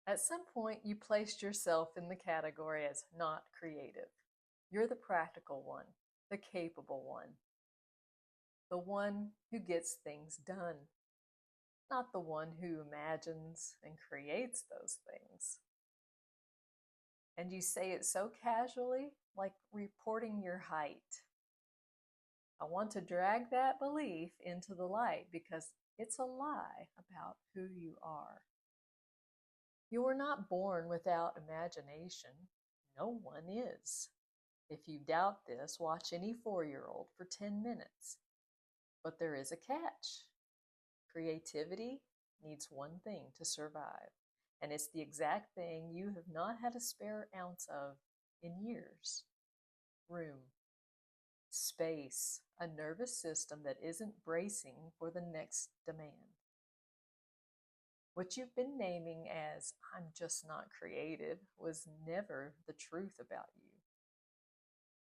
At some point, you placed yourself in the category as not creative. You're the practical one, the capable one, the one who gets things done, not the one who imagines and creates those things. And you say it so casually, like reporting your height. I want to drag that belief into the light because it's a lie about who you are. You were not born without imagination. No one is. If you doubt this, watch any 4-year-old for 10 minutes. But there is a catch. Creativity needs one thing to survive, and it's the exact thing you have not had a spare ounce of in years. Room. Space. A nervous system that isn't bracing for the next demand. What you've been naming as "I'm just not creative" was never the truth about you.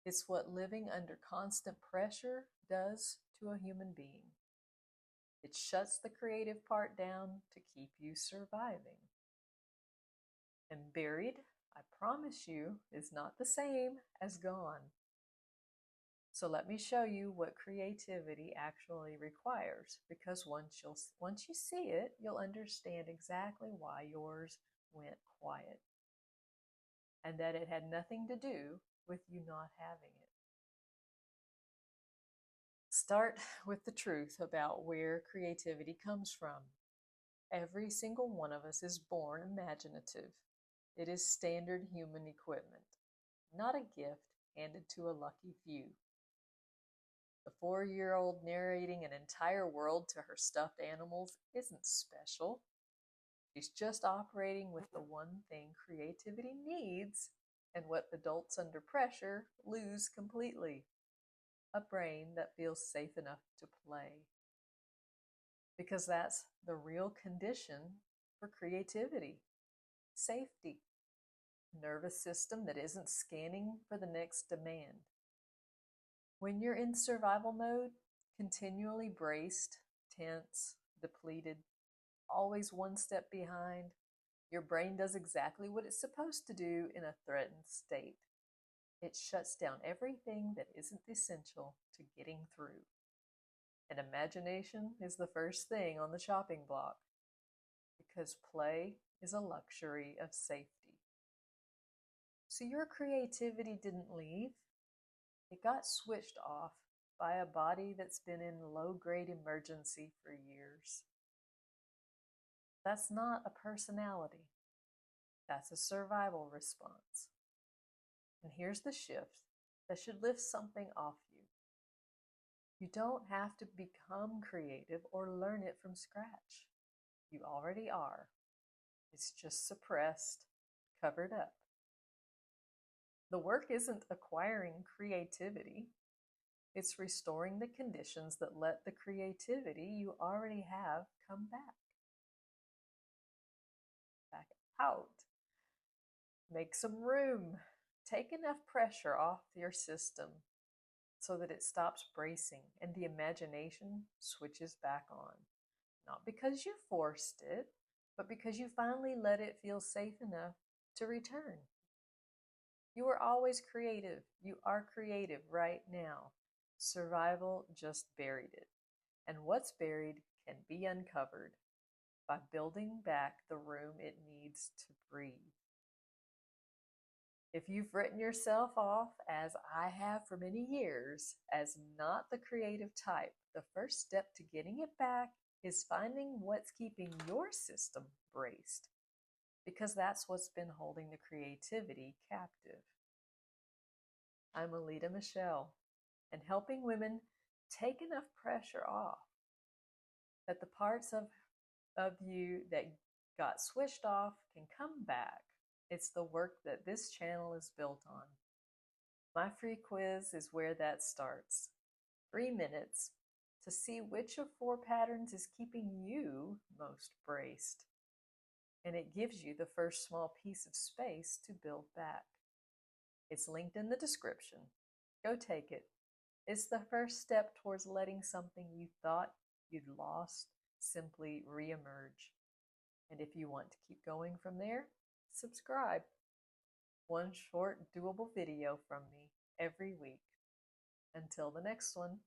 It's what living under constant pressure does to a human being. It shuts the creative part down to keep you surviving. And buried, I promise you, is not the same as gone. So let me show you what creativity actually requires, because once you see it, you'll understand exactly why yours went quiet, and that it had nothing to do with you not having it. Start with the truth about where creativity comes from. Every single one of us is born imaginative. It is standard human equipment, not a gift handed to a lucky few. The 4-year-old narrating an entire world to her stuffed animals isn't special. She's just operating with the one thing creativity needs and what adults under pressure lose completely: a brain that feels safe enough to play. Because that's the real condition for creativity: safety. A nervous system that isn't scanning for the next demand. When you're in survival mode, continually braced, tense, depleted, always one step behind, your brain does exactly what it's supposed to do in a threatened state. It shuts down everything that isn't essential to getting through. And imagination is the first thing on the chopping block, because play is a luxury of safety. So your creativity didn't leave. It got switched off by a body that's been in low-grade emergency for years. That's not a personality. That's a survival response. And here's the shift that should lift something off you. You don't have to become creative or learn it from scratch. You already are. It's just suppressed, covered up. The work isn't acquiring creativity. It's restoring the conditions that let the creativity you already have come back out. Make some room. Take enough pressure off your system so that it stops bracing and the imagination switches back on. Not because you forced it, but because you finally let it feel safe enough to return. You were always creative. You are creative right now. Survival just buried it. And what's buried can be uncovered by building back the room it needs to breathe. If you've written yourself off, as I have for many years, as not the creative type, the first step to getting it back is finding what's keeping your system braced, because that's what's been holding the creativity captive. I'm Aleta Michelle, and helping women take enough pressure off that the parts of you that got switched off can come back. It's the work that this channel is built on. My free quiz is where that starts. 3 minutes to see which of 4 patterns is keeping you most braced. And it gives you the first small piece of space to build back. It's linked in the description. Go take it. It's the first step towards letting something you thought you'd lost simply reemerge. And if you want to keep going from there, subscribe. One short, doable video from me every week. Until the next one.